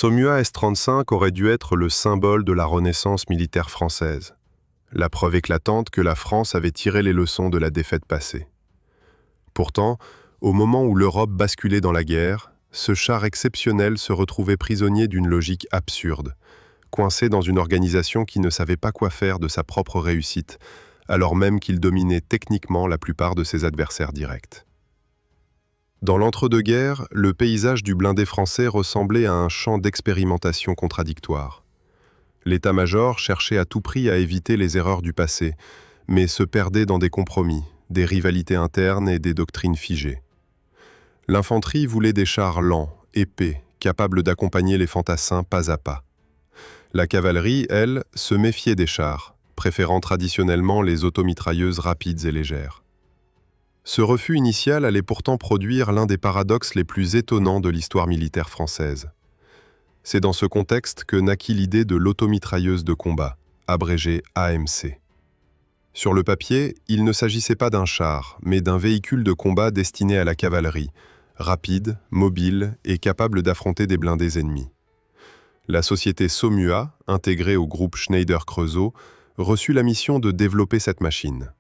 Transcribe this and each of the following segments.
Saumua S-35 aurait dû être le symbole de la renaissance militaire française, la preuve éclatante que la France avait tiré les leçons de la défaite passée. Pourtant, au moment où l'Europe basculait dans la guerre, ce char exceptionnel se retrouvait prisonnier d'une logique absurde, coincé dans une organisation qui ne savait pas quoi faire de sa propre réussite, alors même qu'il dominait techniquement la plupart de ses adversaires directs. Dans l'entre-deux-guerres, le paysage du blindé français ressemblait à un champ d'expérimentation contradictoire. L'état-major cherchait à tout prix à éviter les erreurs du passé, mais se perdait dans des compromis, des rivalités internes et des doctrines figées. L'infanterie voulait des chars lents, épais, capables d'accompagner les fantassins pas à pas. La cavalerie, elle, se méfiait des chars, préférant traditionnellement les automitrailleuses rapides et légères. Ce refus initial allait pourtant produire l'un des paradoxes les plus étonnants de l'histoire militaire française. C'est dans ce contexte que naquit l'idée de l'automitrailleuse de combat, abrégée AMC. Sur le papier, il ne s'agissait pas d'un char, mais d'un véhicule de combat destiné à la cavalerie, rapide, mobile et capable d'affronter des blindés ennemis. La société Saumua, intégrée au groupe Schneider-Creusot, reçut la mission de développer cette machine.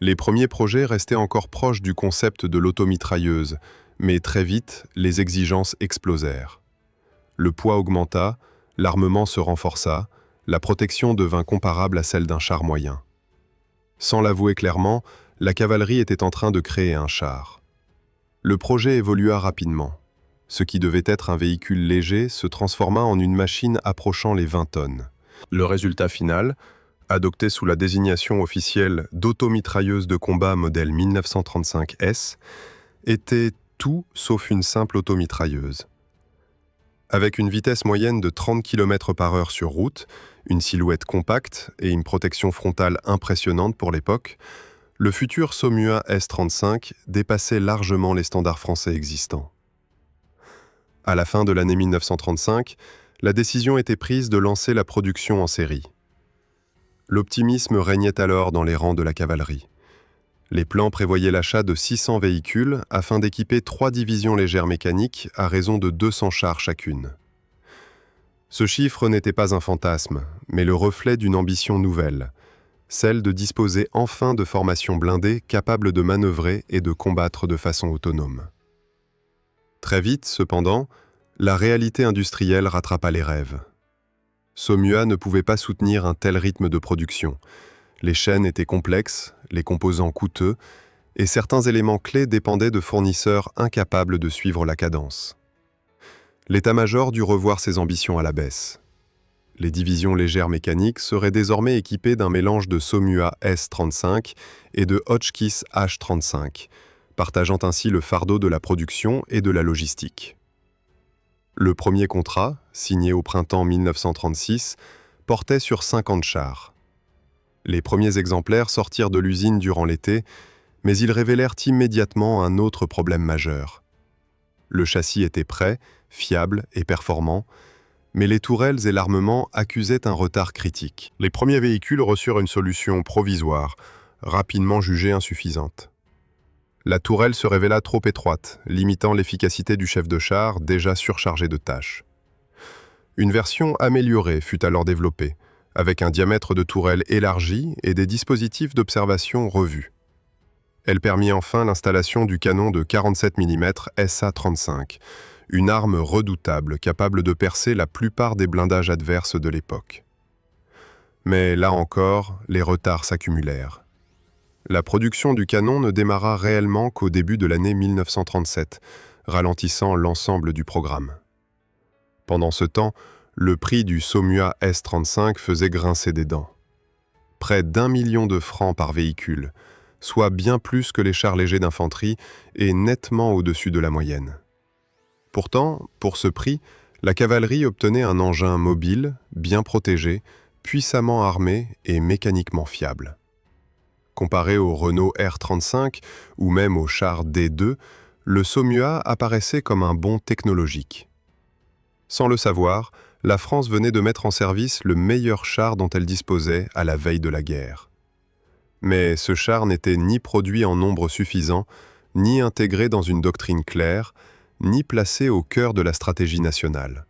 Les premiers projets restaient encore proches du concept de l'automitrailleuse, mais très vite, les exigences explosèrent. Le poids augmenta, l'armement se renforça, la protection devint comparable à celle d'un char moyen. Sans l'avouer clairement, la cavalerie était en train de créer un char. Le projet évolua rapidement. Ce qui devait être un véhicule léger se transforma en une machine approchant les 20 tonnes. Le résultat final, adopté sous la désignation officielle d'automitrailleuse de combat modèle 1935S, était tout sauf une simple automitrailleuse. Avec une vitesse moyenne de 30 km/h sur route, une silhouette compacte et une protection frontale impressionnante pour l'époque, le futur Saumua S-35 dépassait largement les standards français existants. À la fin de l'année 1935, la décision était prise de lancer la production en série. L'optimisme régnait alors dans les rangs de la cavalerie. Les plans prévoyaient l'achat de 600 véhicules afin d'équiper 3 divisions légères mécaniques à raison de 200 chars chacune. Ce chiffre n'était pas un fantasme, mais le reflet d'une ambition nouvelle, celle de disposer enfin de formations blindées capables de manœuvrer et de combattre de façon autonome. Très vite, cependant, la réalité industrielle rattrapa les rêves. Saumua ne pouvait pas soutenir un tel rythme de production. Les chaînes étaient complexes, les composants coûteux, et certains éléments clés dépendaient de fournisseurs incapables de suivre la cadence. L'état-major dut revoir ses ambitions à la baisse. Les divisions légères mécaniques seraient désormais équipées d'un mélange de Saumua S-35 et de Hotchkiss H-35, partageant ainsi le fardeau de la production et de la logistique. Le premier contrat, signé au printemps 1936, portait sur 50 chars. Les premiers exemplaires sortirent de l'usine durant l'été, mais ils révélèrent immédiatement un autre problème majeur. Le châssis était prêt, fiable et performant, mais les tourelles et l'armement accusaient un retard critique. Les premiers véhicules reçurent une solution provisoire, rapidement jugée insuffisante. La tourelle se révéla trop étroite, limitant l'efficacité du chef de char déjà surchargé de tâches. Une version améliorée fut alors développée, avec un diamètre de tourelle élargi et des dispositifs d'observation revus. Elle permit enfin l'installation du canon de 47 mm SA-35, une arme redoutable capable de percer la plupart des blindages adverses de l'époque. Mais là encore, les retards s'accumulèrent. La production du canon ne démarra réellement qu'au début de l'année 1937, ralentissant l'ensemble du programme. Pendant ce temps, le prix du Saumua S-35 faisait grincer des dents. Près d'1 million de francs par véhicule, soit bien plus que les chars légers d'infanterie et nettement au-dessus de la moyenne. Pourtant, pour ce prix, la cavalerie obtenait un engin mobile, bien protégé, puissamment armé et mécaniquement fiable. Comparé au Renault R35 ou même au char D2, le Saumua apparaissait comme un bond technologique. Sans le savoir, la France venait de mettre en service le meilleur char dont elle disposait à la veille de la guerre. Mais ce char n'était ni produit en nombre suffisant, ni intégré dans une doctrine claire, ni placé au cœur de la stratégie nationale.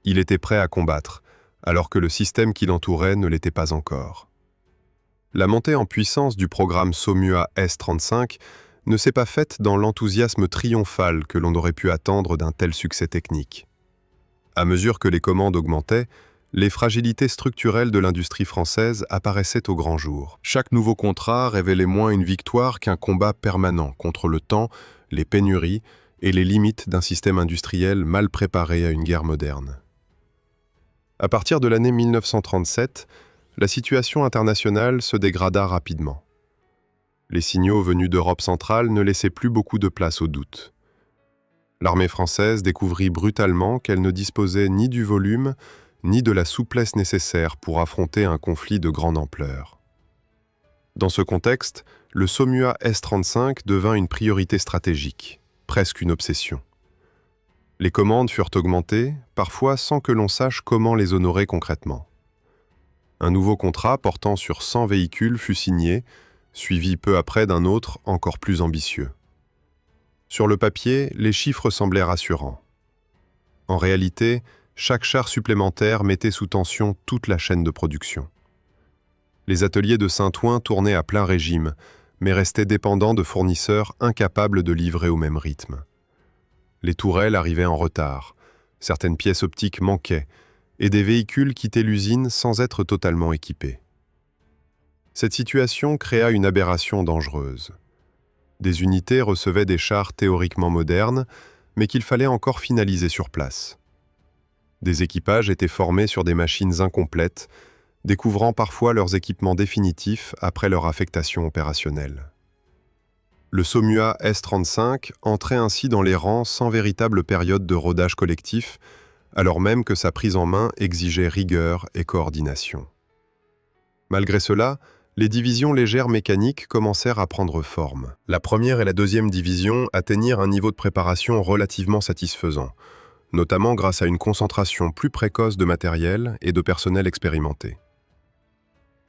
Il était prêt à combattre, alors que le système qui l'entourait ne l'était pas encore. La montée en puissance du programme Saumua S-35 ne s'est pas faite dans l'enthousiasme triomphal que l'on aurait pu attendre d'un tel succès technique. À mesure que les commandes augmentaient, les fragilités structurelles de l'industrie française apparaissaient au grand jour. Chaque nouveau contrat révélait moins une victoire qu'un combat permanent contre le temps, les pénuries et les limites d'un système industriel mal préparé à une guerre moderne. À partir de l'année 1937, la situation internationale se dégrada rapidement. Les signaux venus d'Europe centrale ne laissaient plus beaucoup de place au doute. L'armée française découvrit brutalement qu'elle ne disposait ni du volume, ni de la souplesse nécessaire pour affronter un conflit de grande ampleur. Dans ce contexte, le Saumua S-35 devint une priorité stratégique, presque une obsession. Les commandes furent augmentées, parfois sans que l'on sache comment les honorer concrètement. Un nouveau contrat portant sur 100 véhicules fut signé, suivi peu après d'un autre encore plus ambitieux. Sur le papier, les chiffres semblaient rassurants. En réalité, chaque char supplémentaire mettait sous tension toute la chaîne de production. Les ateliers de Saint-Ouen tournaient à plein régime, mais restaient dépendants de fournisseurs incapables de livrer au même rythme. Les tourelles arrivaient en retard, certaines pièces optiques manquaient, et des véhicules quittaient l'usine sans être totalement équipés. Cette situation créa une aberration dangereuse. Des unités recevaient des chars théoriquement modernes, mais qu'il fallait encore finaliser sur place. Des équipages étaient formés sur des machines incomplètes, découvrant parfois leurs équipements définitifs après leur affectation opérationnelle. Le Saumua S-35 entrait ainsi dans les rangs sans véritable période de rodage collectif, alors même que sa prise en main exigeait rigueur et coordination. Malgré cela, les divisions légères mécaniques commencèrent à prendre forme. La première et la deuxième division atteignirent un niveau de préparation relativement satisfaisant, notamment grâce à une concentration plus précoce de matériel et de personnel expérimenté.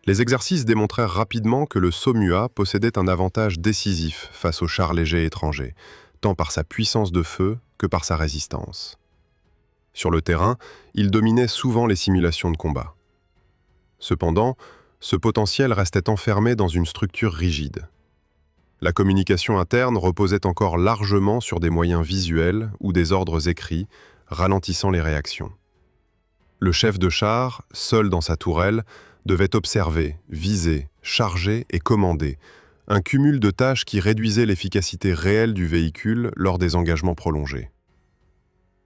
Les exercices démontrèrent rapidement que le Saumua possédait un avantage décisif face aux chars légers étrangers, tant par sa puissance de feu que par sa résistance. Sur le terrain, il dominait souvent les simulations de combat. Cependant, ce potentiel restait enfermé dans une structure rigide. La communication interne reposait encore largement sur des moyens visuels ou des ordres écrits, ralentissant les réactions. Le chef de char, seul dans sa tourelle, devait observer, viser, charger et commander, un cumul de tâches qui réduisait l'efficacité réelle du véhicule lors des engagements prolongés.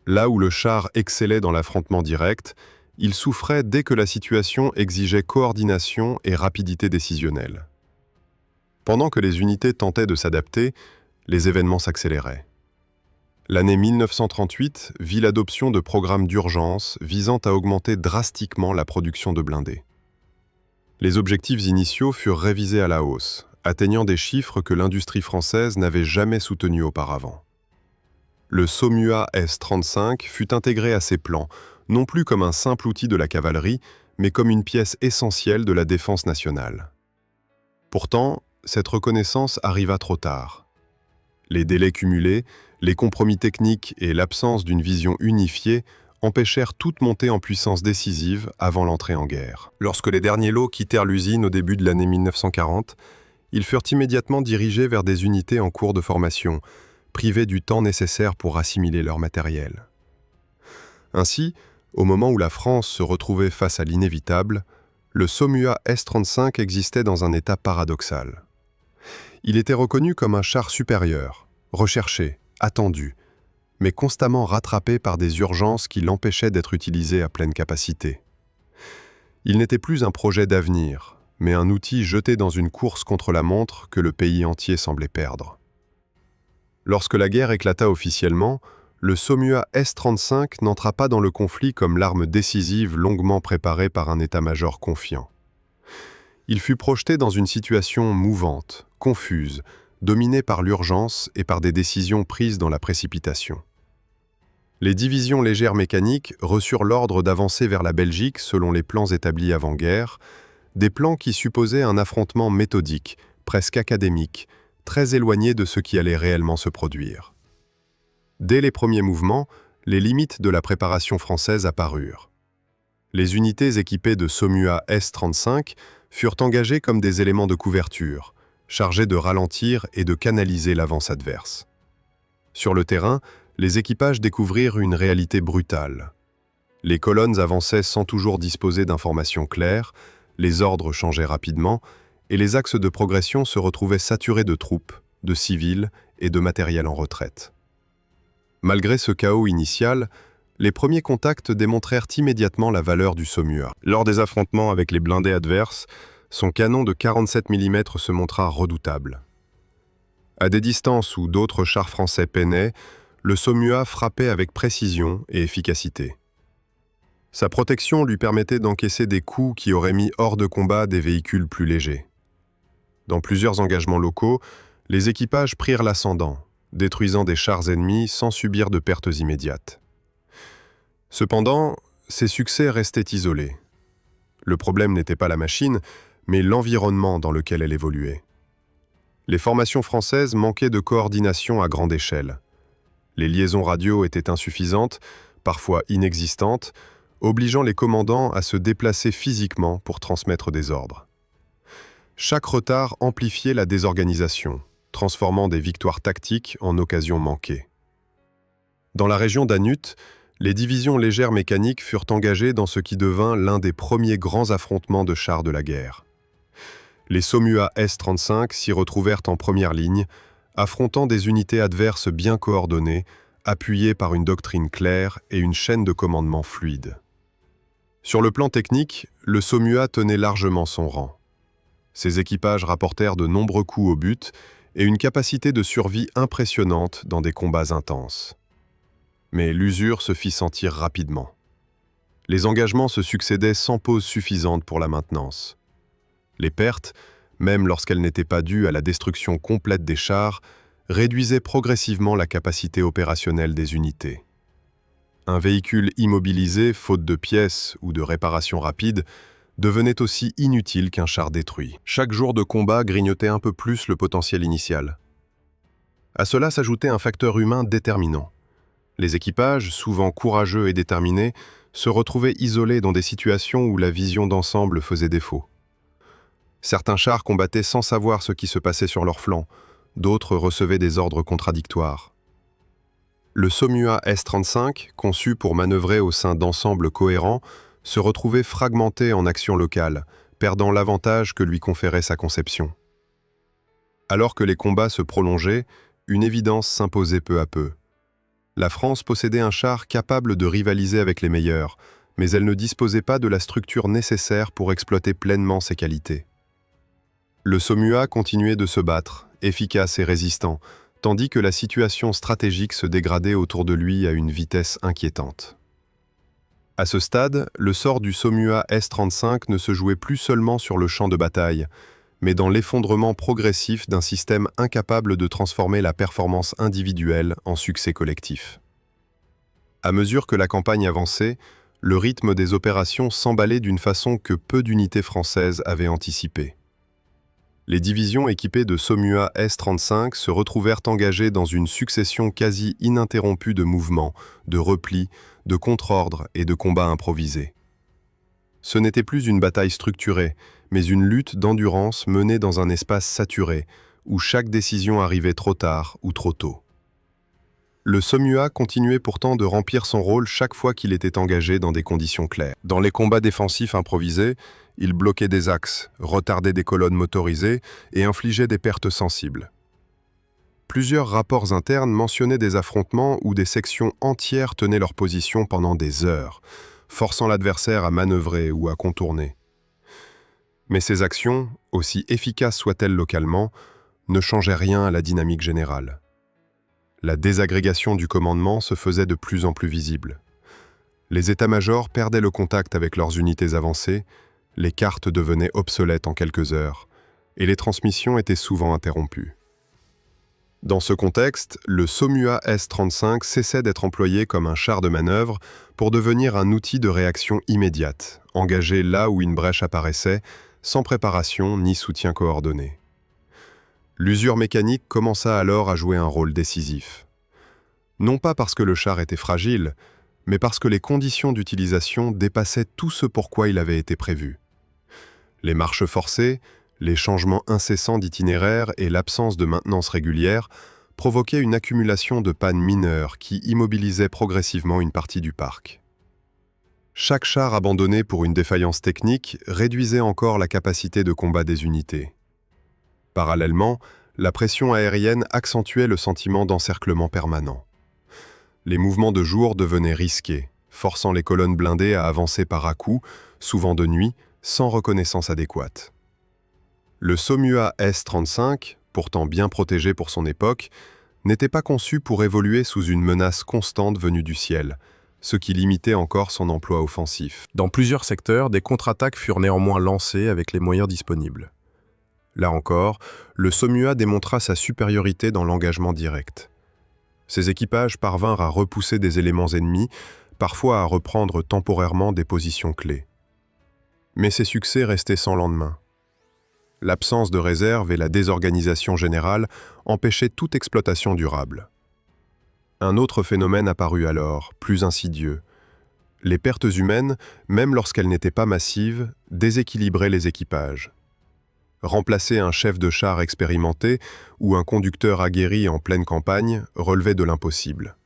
Là où le char excellait dans l'affrontement direct, il souffrait dès que la situation exigeait coordination et rapidité décisionnelle. Pendant que les unités tentaient de s'adapter, les événements s'accéléraient. L'année 1938 vit l'adoption de programmes d'urgence visant à augmenter drastiquement la production de blindés. Les objectifs initiaux furent révisés à la hausse, atteignant des chiffres que l'industrie française n'avait jamais soutenus auparavant. Le Saumua S-35 fut intégré à ces plans, non plus comme un simple outil de la cavalerie, mais comme une pièce essentielle de la défense nationale. Pourtant, cette reconnaissance arriva trop tard. Les délais cumulés, les compromis techniques et l'absence d'une vision unifiée empêchèrent toute montée en puissance décisive avant l'entrée en guerre. Lorsque les derniers lots quittèrent l'usine au début de l'année 1940, ils furent immédiatement dirigés vers des unités en cours de formation, privées du temps nécessaire pour assimiler leur matériel. Ainsi, au moment où la France se retrouvait face à l'inévitable, le Saumua S-35 existait dans un état paradoxal. Il était reconnu comme un char supérieur, recherché, attendu, mais constamment rattrapé par des urgences qui l'empêchaient d'être utilisé à pleine capacité. Il n'était plus un projet d'avenir, mais un outil jeté dans une course contre la montre que le pays entier semblait perdre. Lorsque la guerre éclata officiellement, le Saumua S-35 n'entra pas dans le conflit comme l'arme décisive longuement préparée par un état-major confiant. Il fut projeté dans une situation mouvante, confuse, dominée par l'urgence et par des décisions prises dans la précipitation. Les divisions légères mécaniques reçurent l'ordre d'avancer vers la Belgique selon les plans établis avant-guerre, des plans qui supposaient un affrontement méthodique, presque académique, très éloigné de ce qui allait réellement se produire. Dès les premiers mouvements, les limites de la préparation française apparurent. Les unités équipées de SOMUA S-35 furent engagées comme des éléments de couverture, chargés de ralentir et de canaliser l'avance adverse. Sur le terrain, les équipages découvrirent une réalité brutale. Les colonnes avançaient sans toujours disposer d'informations claires, les ordres changeaient rapidement, et les axes de progression se retrouvaient saturés de troupes, de civils et de matériel en retraite. Malgré ce chaos initial, les premiers contacts démontrèrent immédiatement la valeur du SOMUA. Lors des affrontements avec les blindés adverses, son canon de 47 mm se montra redoutable. À des distances où d'autres chars français peinaient, le SOMUA frappait avec précision et efficacité. Sa protection lui permettait d'encaisser des coups qui auraient mis hors de combat des véhicules plus légers. Dans plusieurs engagements locaux, les équipages prirent l'ascendant, détruisant des chars ennemis sans subir de pertes immédiates. Cependant, ces succès restaient isolés. Le problème n'était pas la machine, mais l'environnement dans lequel elle évoluait. Les formations françaises manquaient de coordination à grande échelle. Les liaisons radio étaient insuffisantes, parfois inexistantes, obligeant les commandants à se déplacer physiquement pour transmettre des ordres. Chaque retard amplifiait la désorganisation, transformant des victoires tactiques en occasions manquées. Dans la région d'Anut, les divisions légères mécaniques furent engagées dans ce qui devint l'un des premiers grands affrontements de chars de la guerre. Les SOMUA S-35 s'y retrouvèrent en première ligne, affrontant des unités adverses bien coordonnées, appuyées par une doctrine claire et une chaîne de commandement fluide. Sur le plan technique, le SOMUA tenait largement son rang. Ses équipages rapportèrent de nombreux coups au but et une capacité de survie impressionnante dans des combats intenses. Mais l'usure se fit sentir rapidement. Les engagements se succédaient sans pause suffisante pour la maintenance. Les pertes, même lorsqu'elles n'étaient pas dues à la destruction complète des chars, réduisaient progressivement la capacité opérationnelle des unités. Un véhicule immobilisé, faute de pièces ou de réparation rapide, devenait aussi inutile qu'un char détruit. Chaque jour de combat grignotait un peu plus le potentiel initial. À cela s'ajoutait un facteur humain déterminant. Les équipages, souvent courageux et déterminés, se retrouvaient isolés dans des situations où la vision d'ensemble faisait défaut. Certains chars combattaient sans savoir ce qui se passait sur leur flanc, d'autres recevaient des ordres contradictoires. Le SOMUA S-35, conçu pour manœuvrer au sein d'ensembles cohérents, se retrouvait fragmenté en actions locales, perdant l'avantage que lui conférait sa conception. Alors que les combats se prolongeaient, une évidence s'imposait peu à peu. La France possédait un char capable de rivaliser avec les meilleurs, mais elle ne disposait pas de la structure nécessaire pour exploiter pleinement ses qualités. Le SOMUA continuait de se battre, efficace et résistant, tandis que la situation stratégique se dégradait autour de lui à une vitesse inquiétante. À ce stade, le sort du SOMUA S-35 ne se jouait plus seulement sur le champ de bataille, mais dans l'effondrement progressif d'un système incapable de transformer la performance individuelle en succès collectif. À mesure que la campagne avançait, le rythme des opérations s'emballait d'une façon que peu d'unités françaises avaient anticipée. Les divisions équipées de SOMUA S-35 se retrouvèrent engagées dans une succession quasi ininterrompue de mouvements, de replis, de contre-ordres et de combats improvisés. Ce n'était plus une bataille structurée, mais une lutte d'endurance menée dans un espace saturé, où chaque décision arrivait trop tard ou trop tôt. Le SOMUA continuait pourtant de remplir son rôle chaque fois qu'il était engagé dans des conditions claires. Dans les combats défensifs improvisés, il bloquait des axes, retardait des colonnes motorisées et infligeait des pertes sensibles. Plusieurs rapports internes mentionnaient des affrontements où des sections entières tenaient leur position pendant des heures, forçant l'adversaire à manœuvrer ou à contourner. Mais ces actions, aussi efficaces soient-elles localement, ne changeaient rien à la dynamique générale. La désagrégation du commandement se faisait de plus en plus visible. Les états-majors perdaient le contact avec leurs unités avancées, les cartes devenaient obsolètes en quelques heures, et les transmissions étaient souvent interrompues. Dans ce contexte, le SOMUA S-35 cessait d'être employé comme un char de manœuvre pour devenir un outil de réaction immédiate, engagé là où une brèche apparaissait, sans préparation ni soutien coordonné. L'usure mécanique commença alors à jouer un rôle décisif. Non pas parce que le char était fragile, mais parce que les conditions d'utilisation dépassaient tout ce pourquoi il avait été prévu. Les marches forcées, les changements incessants d'itinéraire et l'absence de maintenance régulière provoquaient une accumulation de pannes mineures qui immobilisaient progressivement une partie du parc. Chaque char abandonné pour une défaillance technique réduisait encore la capacité de combat des unités. Parallèlement, la pression aérienne accentuait le sentiment d'encerclement permanent. Les mouvements de jour devenaient risqués, forçant les colonnes blindées à avancer par à-coups, souvent de nuit, sans reconnaissance adéquate. Le Saumua S-35, pourtant bien protégé pour son époque, n'était pas conçu pour évoluer sous une menace constante venue du ciel, ce qui limitait encore son emploi offensif. Dans plusieurs secteurs, des contre-attaques furent néanmoins lancées avec les moyens disponibles. Là encore, le Saumua démontra sa supériorité dans l'engagement direct. Ses équipages parvinrent à repousser des éléments ennemis, parfois à reprendre temporairement des positions clés. Mais ces succès restaient sans lendemain. L'absence de réserve et la désorganisation générale empêchaient toute exploitation durable. Un autre phénomène apparut alors, plus insidieux. Les pertes humaines, même lorsqu'elles n'étaient pas massives, déséquilibraient les équipages. Remplacer un chef de char expérimenté ou un conducteur aguerri en pleine campagne relevait de l'impossible.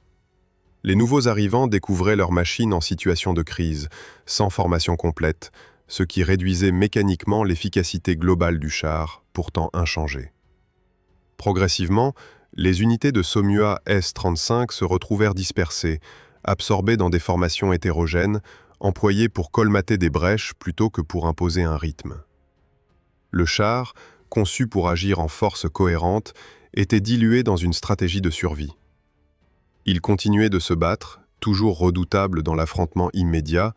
Les nouveaux arrivants découvraient leur machine en situation de crise, sans formation complète, ce qui réduisait mécaniquement l'efficacité globale du char, pourtant inchangée. Progressivement, les unités de Saumua S-35 se retrouvèrent dispersées, absorbées dans des formations hétérogènes, employées pour colmater des brèches plutôt que pour imposer un rythme. Le char, conçu pour agir en force cohérente, était dilué dans une stratégie de survie. Il continuait de se battre, toujours redoutable dans l'affrontement immédiat,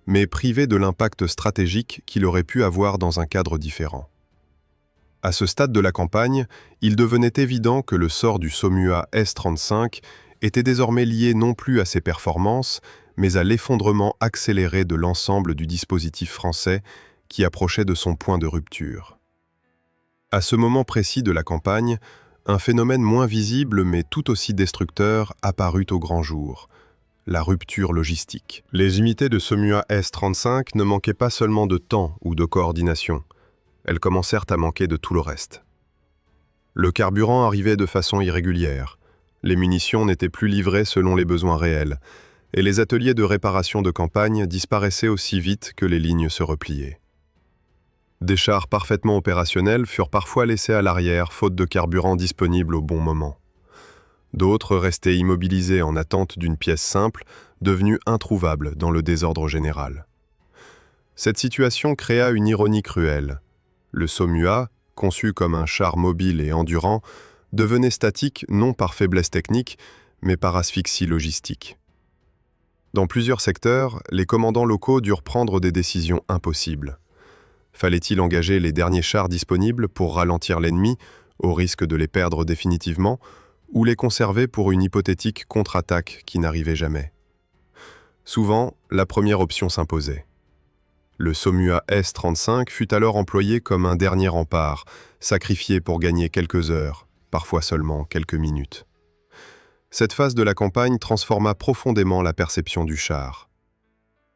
mais privé de l'impact stratégique qu'il aurait pu avoir dans un cadre différent. À ce stade de la campagne, il devenait évident que le sort du Saumua S-35 était désormais lié non plus à ses performances, mais à l'effondrement accéléré de l'ensemble du dispositif français qui approchait de son point de rupture. À ce moment précis de la campagne, un phénomène moins visible mais tout aussi destructeur apparut au grand jour: la rupture logistique. Les unités de Saumua S-35 ne manquaient pas seulement de temps ou de coordination, elles commencèrent à manquer de tout le reste. Le carburant arrivait de façon irrégulière, les munitions n'étaient plus livrées selon les besoins réels, et les ateliers de réparation de campagne disparaissaient aussi vite que les lignes se repliaient. Des chars parfaitement opérationnels furent parfois laissés à l'arrière faute de carburant disponible au bon moment. D'autres restaient immobilisés en attente d'une pièce simple, devenue introuvable dans le désordre général. Cette situation créa une ironie cruelle. Le Saumua, conçu comme un char mobile et endurant, devenait statique non par faiblesse technique, mais par asphyxie logistique. Dans plusieurs secteurs, les commandants locaux durent prendre des décisions impossibles. Fallait-il engager les derniers chars disponibles pour ralentir l'ennemi, au risque de les perdre définitivement, ou les conserver pour une hypothétique contre-attaque qui n'arrivait jamais? Souvent, la première option s'imposait. Le Saumua S-35 fut alors employé comme un dernier rempart, sacrifié pour gagner quelques heures, parfois seulement quelques minutes. Cette phase de la campagne transforma profondément la perception du char.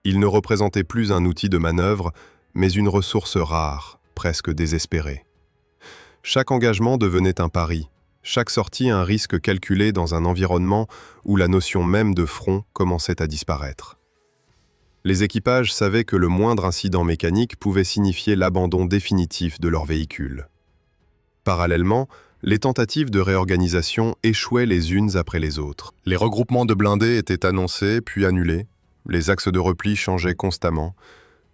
Il ne représentait plus un outil de manœuvre, mais une ressource rare, presque désespérée. Chaque engagement devenait un pari, chaque sortie un risque calculé dans un environnement où la notion même de front commençait à disparaître. Les équipages savaient que le moindre incident mécanique pouvait signifier l'abandon définitif de leur véhicule. Parallèlement, les tentatives de réorganisation échouaient les unes après les autres. Les regroupements de blindés étaient annoncés puis annulés, les axes de repli changeaient constamment,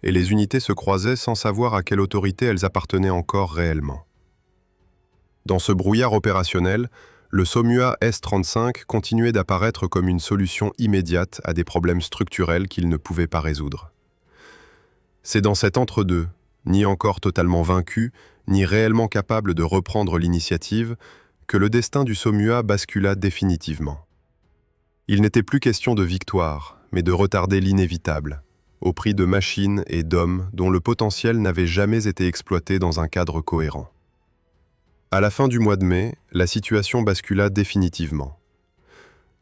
et les unités se croisaient sans savoir à quelle autorité elles appartenaient encore réellement. Dans ce brouillard opérationnel, le Saumua S-35 continuait d'apparaître comme une solution immédiate à des problèmes structurels qu'il ne pouvait pas résoudre. C'est dans cet entre-deux, ni encore totalement vaincu, ni réellement capable de reprendre l'initiative, que le destin du Saumua bascula définitivement. Il n'était plus question de victoire, mais de retarder l'inévitable, au prix de machines et d'hommes dont le potentiel n'avait jamais été exploité dans un cadre cohérent. À la fin du mois de mai, la situation bascula définitivement.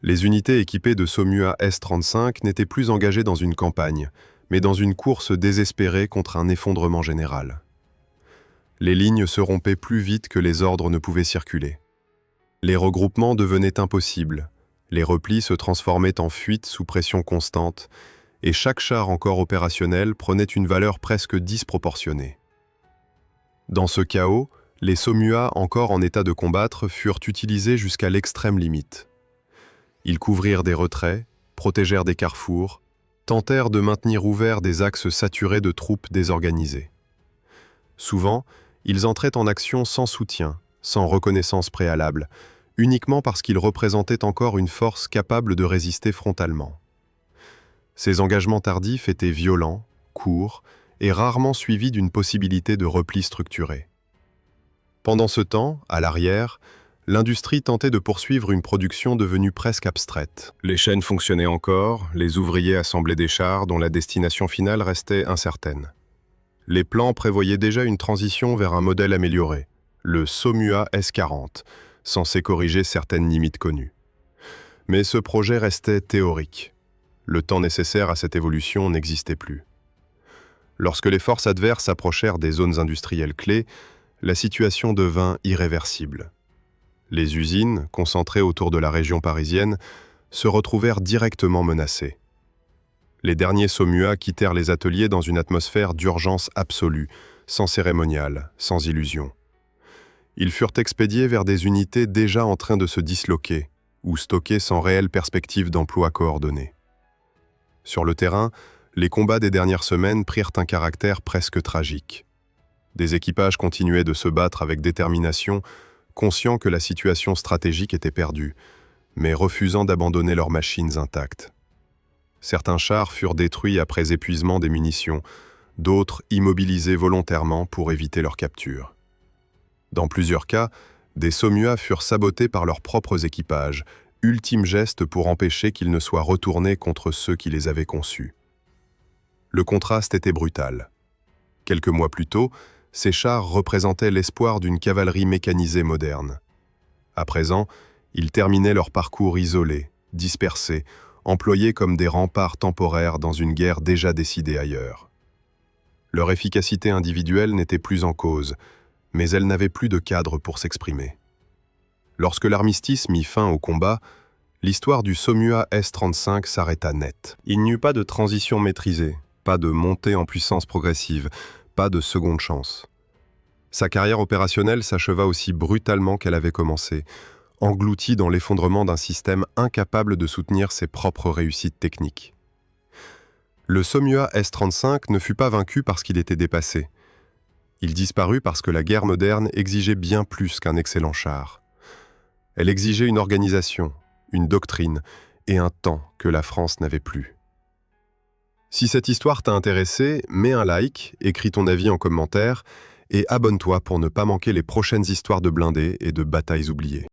Les unités équipées de Somua S-35 n'étaient plus engagées dans une campagne, mais dans une course désespérée contre un effondrement général. Les lignes se rompaient plus vite que les ordres ne pouvaient circuler. Les regroupements devenaient impossibles, les replis se transformaient en fuites sous pression constante, et chaque char encore opérationnel prenait une valeur presque disproportionnée. Dans ce chaos, les Somua encore en état de combattre furent utilisés jusqu'à l'extrême limite. Ils couvrirent des retraits, protégèrent des carrefours, tentèrent de maintenir ouverts des axes saturés de troupes désorganisées. Souvent, ils entraient en action sans soutien, sans reconnaissance préalable, uniquement parce qu'ils représentaient encore une force capable de résister frontalement. Ces engagements tardifs étaient violents, courts et rarement suivis d'une possibilité de repli structuré. Pendant ce temps, à l'arrière, l'industrie tentait de poursuivre une production devenue presque abstraite. Les chaînes fonctionnaient encore, les ouvriers assemblaient des chars dont la destination finale restait incertaine. Les plans prévoyaient déjà une transition vers un modèle amélioré, le Somua S-40, censé corriger certaines limites connues. Mais ce projet restait théorique. Le temps nécessaire à cette évolution n'existait plus. Lorsque les forces adverses approchèrent des zones industrielles clés, la situation devint irréversible. Les usines, concentrées autour de la région parisienne, se retrouvèrent directement menacées. Les derniers Somua quittèrent les ateliers dans une atmosphère d'urgence absolue, sans cérémonial, sans illusion. Ils furent expédiés vers des unités déjà en train de se disloquer, ou stockées sans réelle perspective d'emploi coordonné. Sur le terrain, les combats des dernières semaines prirent un caractère presque tragique. Des équipages continuaient de se battre avec détermination, conscients que la situation stratégique était perdue, mais refusant d'abandonner leurs machines intactes. Certains chars furent détruits après épuisement des munitions, d'autres immobilisés volontairement pour éviter leur capture. Dans plusieurs cas, des Somua furent sabotés par leurs propres équipages, ultime geste pour empêcher qu'ils ne soient retournés contre ceux qui les avaient conçus. Le contraste était brutal. Quelques mois plus tôt, ces chars représentaient l'espoir d'une cavalerie mécanisée moderne. À présent, ils terminaient leur parcours isolés, dispersés, employés comme des remparts temporaires dans une guerre déjà décidée ailleurs. Leur efficacité individuelle n'était plus en cause, mais elle n'avait plus de cadre pour s'exprimer. Lorsque l'armistice mit fin au combat, l'histoire du Somua S-35 s'arrêta net. Il n'y eut pas de transition maîtrisée, pas de montée en puissance progressive, pas de seconde chance. Sa carrière opérationnelle s'acheva aussi brutalement qu'elle avait commencé, engloutie dans l'effondrement d'un système incapable de soutenir ses propres réussites techniques. Le Somua S-35 ne fut pas vaincu parce qu'il était dépassé. Il disparut parce que la guerre moderne exigeait bien plus qu'un excellent char. Elle exigeait une organisation, une doctrine et un temps que la France n'avait plus. Si cette histoire t'a intéressé, mets un like, écris ton avis en commentaire et abonne-toi pour ne pas manquer les prochaines histoires de blindés et de batailles oubliées.